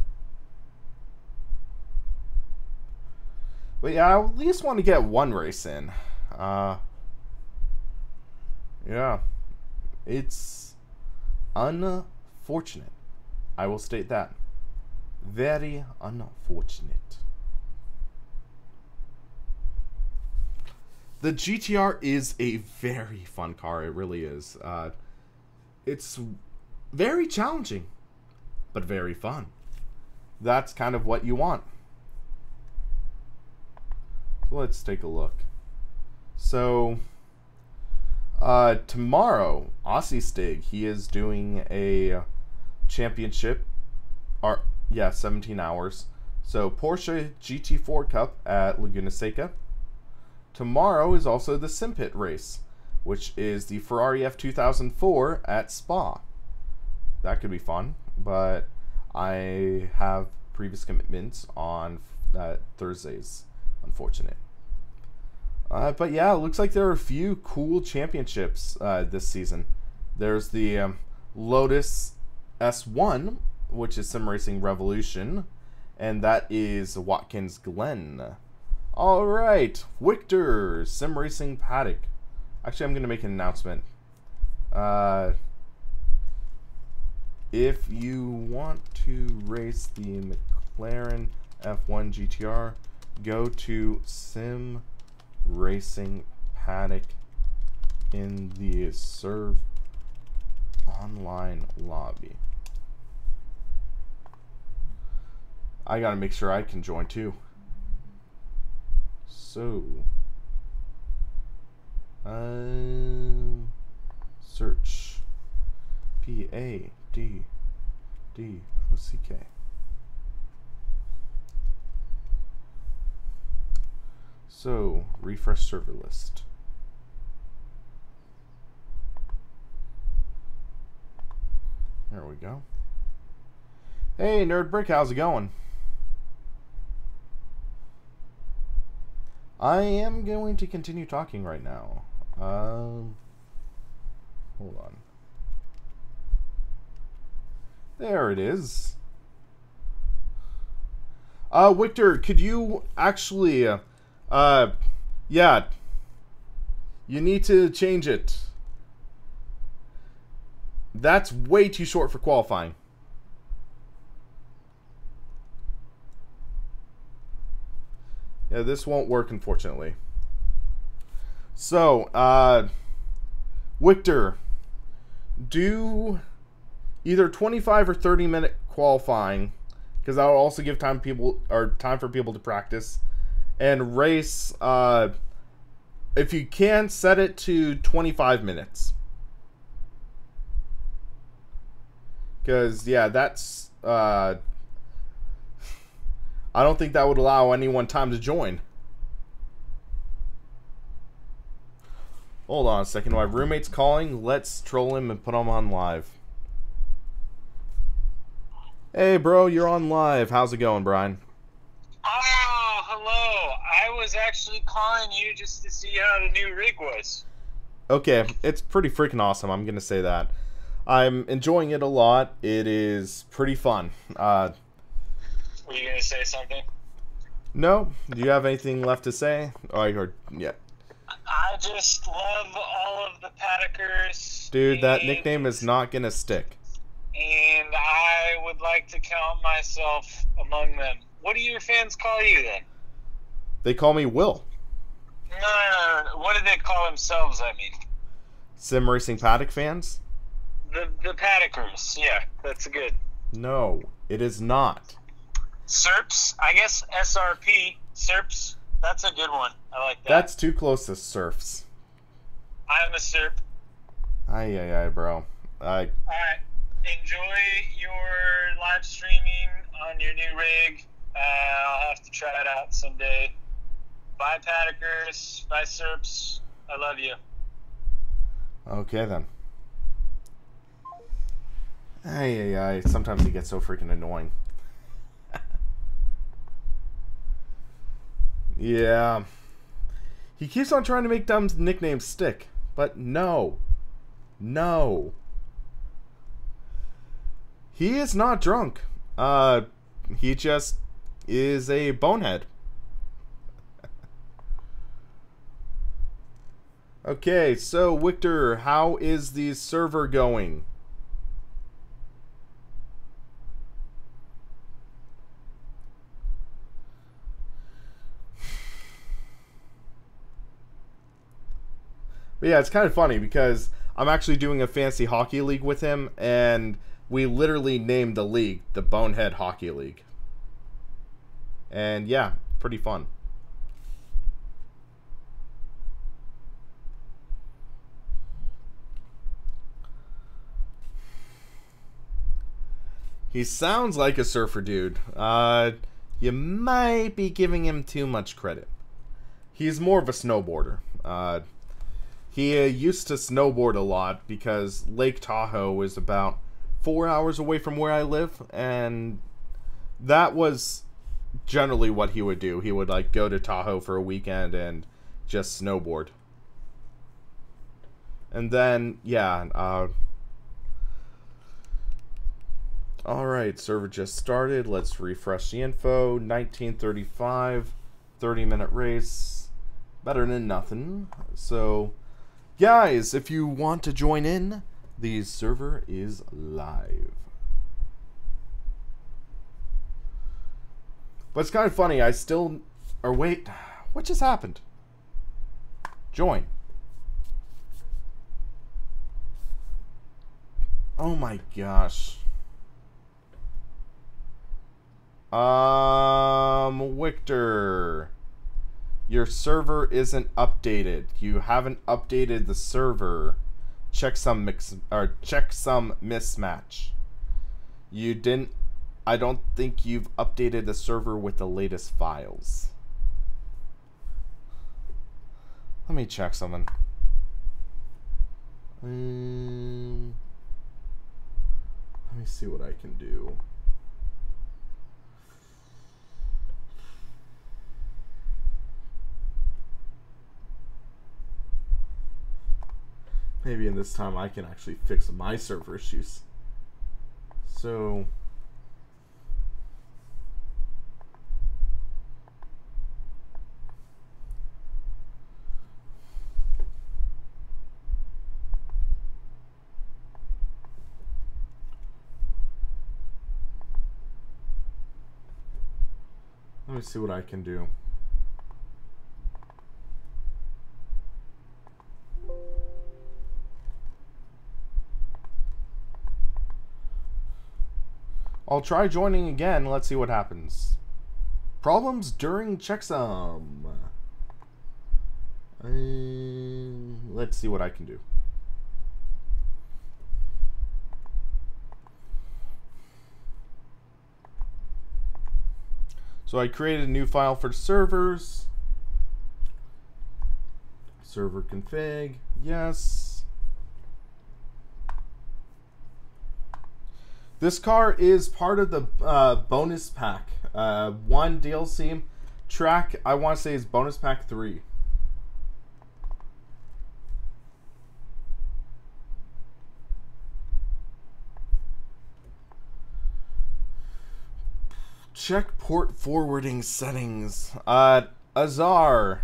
But yeah, I at least want to get one race in. Yeah. It's unfortunate. I will state that. Very unfortunate. The GTR is a very fun car. It really is. It's very challenging, but very fun. That's kind of what you want. So let's take a look. So, tomorrow, Aussie Stig, he is doing a championship. 17 hours. So, Porsche GT4 Cup at Laguna Seca. Tomorrow is also the Sim Pit race, which is the Ferrari F2004 at Spa. That could be fun, but I have previous commitments on Thursdays. Unfortunate. But yeah, it looks like there are a few cool championships this season. There's the Lotus S1, which is Sim Racing Revolution, and that is Watkins Glen. Alright, Victor, Sim Racing Paddock. Actually, I'm going to make an announcement. If you want to race the McLaren F1 GTR, go to Sim Racing Paddock in the Serve online lobby. I gotta make sure I can join too. So, search P-A-D-D-O-C-K. So, refresh server list. There we go. Hey, Nerdbrick, how's it going? I am going to continue talking right now. Hold on. There it is. Victor, could you actually, yeah, you need to change it. That's way too short for qualifying. Yeah, this won't work, unfortunately. So, Victor, do either 25 or 30-minute qualifying, because that will also give time for people to practice, and race. If you can, set it to 25 minutes. Because yeah, that's I don't think that would allow anyone time to join. Hold on a second. My roommate's calling. Let's troll him and put him on live. Hey, bro, you're on live. How's it going, Brian? Oh, hello. I was actually calling you just to see how the new rig was. Okay, it's pretty freaking awesome. I'm going to say that. I'm enjoying it a lot. It is pretty fun. Were you going to say something? No? Do you have anything left to say? Oh, I heard, yeah. I just love all of the paddockers. Dude, that nickname is not going to stick. And I would like to count myself among them. What do your fans call you then? They call me Will. No. What do they call themselves, I mean? Sim Racing Paddock fans? The paddockers. Yeah, that's good. No, it is not. SERPs? I guess SRP. SERPs? That's a good one. I like that. That's too close to surfs. I'm a SERP. Aye, bro. Alright. Enjoy your live streaming on your new rig. I'll have to try it out someday. Bye, paddockers. Bye, SERPs. I love you. Okay, then. Aye. Sometimes he gets so freaking annoying. Yeah. He keeps on trying to make dumb nicknames stick, but no. No. He is not drunk. He just is a bonehead. Okay, so Victor, how is the server going? But yeah, it's kind of funny because I'm actually doing a fantasy hockey league with him, and we literally named the league the Bonehead Hockey League. And yeah, pretty fun. He sounds like a surfer dude. You might be giving him too much credit. He's more of a snowboarder. He used to snowboard a lot because Lake Tahoe is about 4 hours away from where I live, and that was generally what he would do. He would like go to Tahoe for a weekend and just snowboard. And then, yeah, alright, server just started. Let's refresh the info. 1935, 30-minute race. Better than nothing. So, guys, if you want to join in, the server is live. But it's kind of funny, I still... Or wait, what just happened? Join. Oh my gosh. Victor, your server isn't updated. You haven't updated the server. Check some mismatch. You didn't. I don't think you've updated the server with the latest files. Let me check something. Let me see what I can do. Maybe in this time I can actually fix my server issues. So... let me see what I can do. I'll try joining again. Let's see what happens. Problems during checksum. Let's see what I can do. So I created a new file for servers. Server config. Yes. This car is part of the bonus pack. One DLC track, I want to say, is bonus pack 3. Check port forwarding settings. Azar,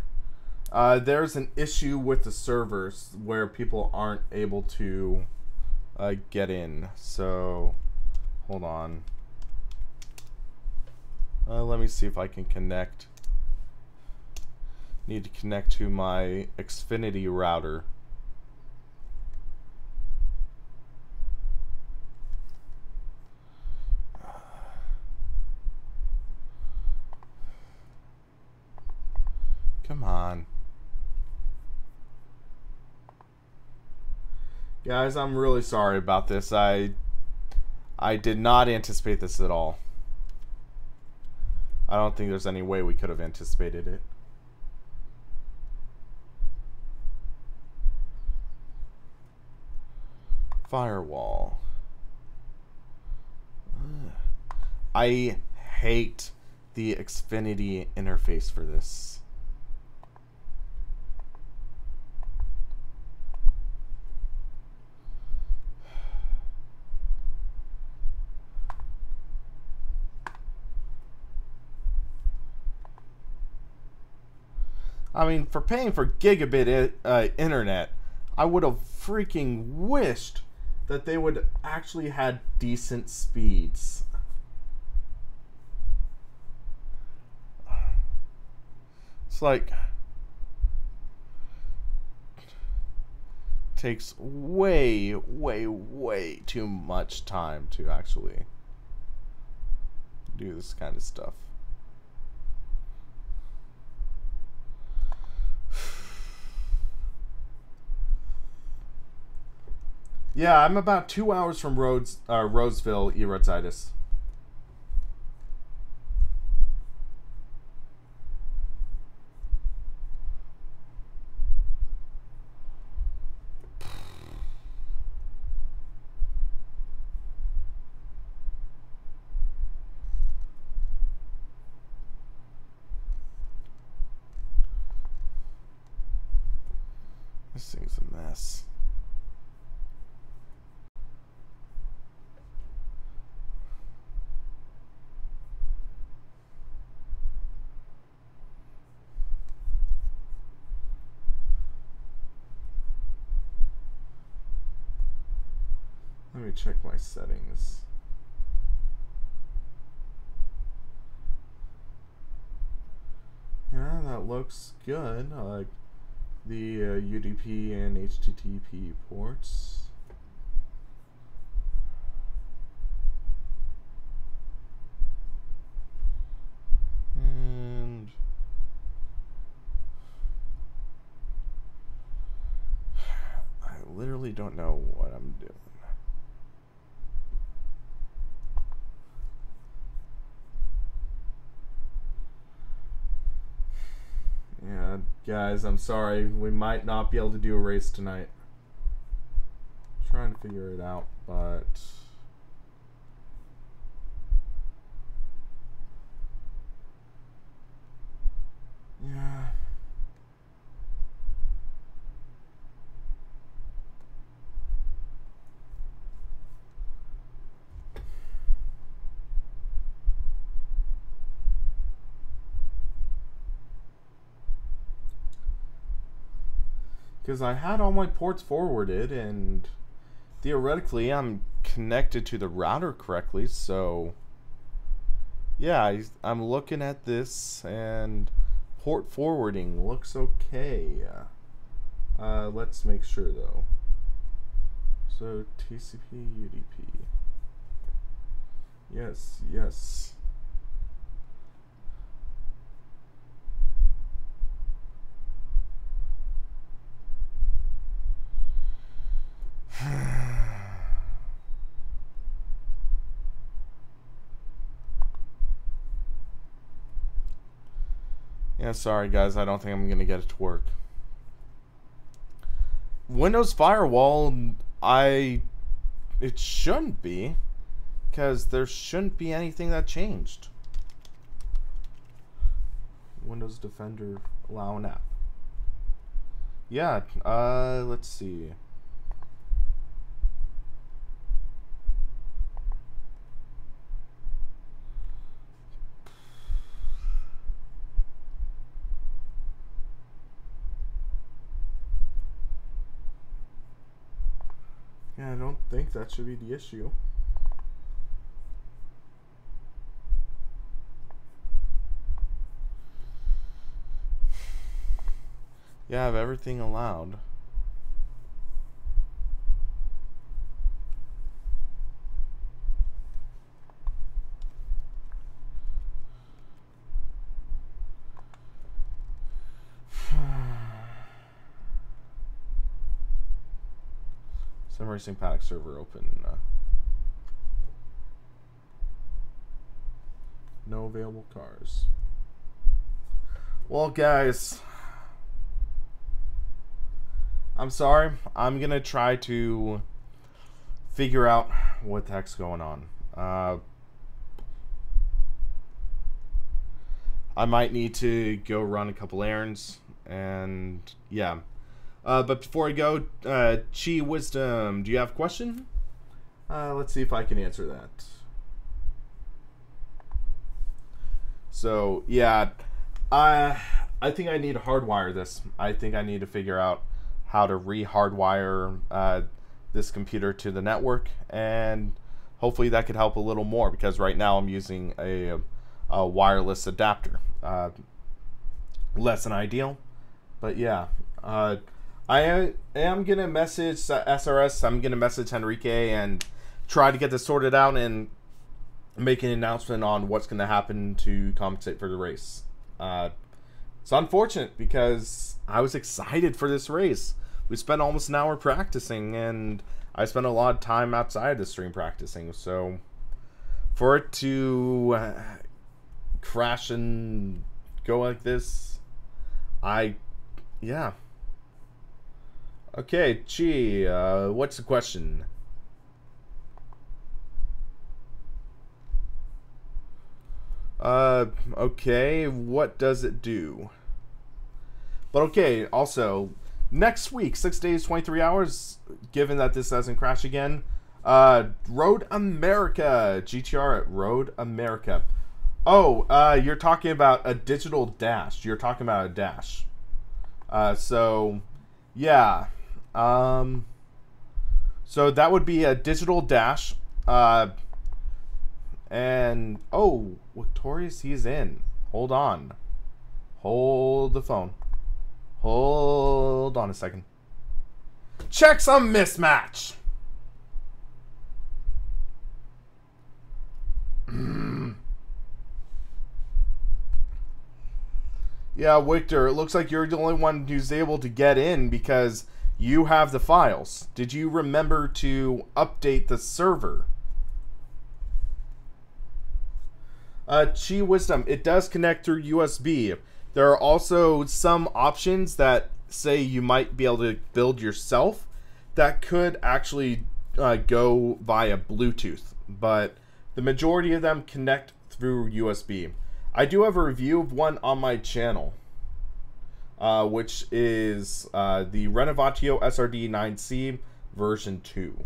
there's an issue with the servers where people aren't able to get in. So... hold on. Let me see if I can connect. Need to connect to my Xfinity router. Come on. Guys, I'm really sorry about this. I did not anticipate this at all. I don't think there's any way we could have anticipated it. Firewall. I hate the Xfinity interface for this. I mean, for paying for gigabit internet, I would have freaking wished that they would actually had decent speeds. It's like... takes way, way, way too much time to actually do this kind of stuff. Yeah, I'm about 2 hours from Roseville, Erotitis. This thing's a mess. Let me check my settings. Yeah, that looks good. I like the UDP and HTTP ports. And I literally don't know what I'm doing. Yeah, guys, I'm sorry. We might not be able to do a race tonight. I'm trying to figure it out, but yeah. Because I had all my ports forwarded, and theoretically I'm connected to the router correctly, so yeah, I'm looking at this, and port forwarding looks okay. Let's make sure, though. So, TCP, UDP. Yes, yes. Yeah, sorry guys, I don't think I'm gonna get it to work. Windows Firewall, it shouldn't be, because there shouldn't be anything that changed. Windows Defender allow an app. Yeah, let's see. Yeah, I don't think that should be the issue. Yeah, I have everything allowed. SimRacingPaddock server open. No available cars. Well, guys, I'm sorry. I'm gonna try to figure out what the heck's going on. I might need to go run a couple errands, and yeah. But before I go, Chi Wisdom, do you have a question? Let's see if I can answer that. So, yeah, I think I need to hardwire this. I think I need to figure out how to re-hardwire this computer to the network, and hopefully that could help a little more, because right now I'm using a wireless adapter. Less than ideal, but yeah. I am gonna message SRS. I'm gonna message Henrique and try to get this sorted out and make an announcement on what's gonna happen to compensate for the race. It's unfortunate because I was excited for this race. We spent almost an hour practicing, and I spent a lot of time outside the stream practicing. So for it to crash and go like this, yeah. Okay, Chi, what's the question? Okay, what does it do? But okay, also, next week, 6 days, 23 hours, given that this doesn't crash again, Road America, GTR at Road America. Oh, you're talking about a digital dash. You're talking about a dash. So, yeah. So that would be a digital dash. And, oh, Victorious, he's in. Hold on. Hold the phone. Hold on a second. Check some mismatch. Yeah, Victor, it looks like you're the only one who's able to get in because you have the files. Did you remember to update the server? Chi Wisdom, it does connect through USB. There are also some options that say you might be able to build yourself that could actually go via Bluetooth, but the majority of them connect through USB. I do have a review of one on my channel, which is the Renovatio SRD-9C version 2.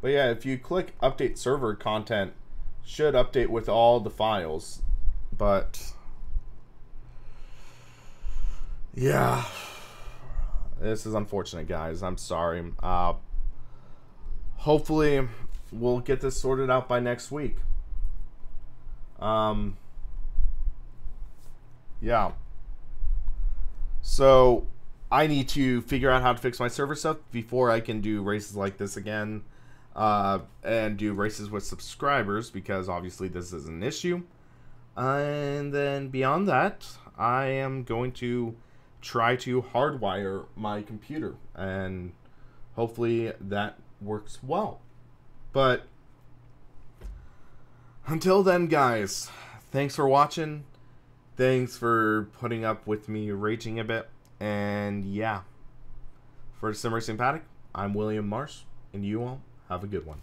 But yeah, if you click update server content, should update with all the files. But yeah, this is unfortunate, guys. I'm sorry. Hopefully we'll get this sorted out by next week. Yeah. So I need to figure out how to fix my server stuff before I can do races like this again. And do races with subscribers, because obviously this is an issue. And then beyond that, I am going to try to hardwire my computer, and hopefully that works well. But until then, guys, thanks for watching. Thanks for putting up with me raging a bit. And yeah, for SimRacingPaddock, I'm William Marsh, and you all have a good one.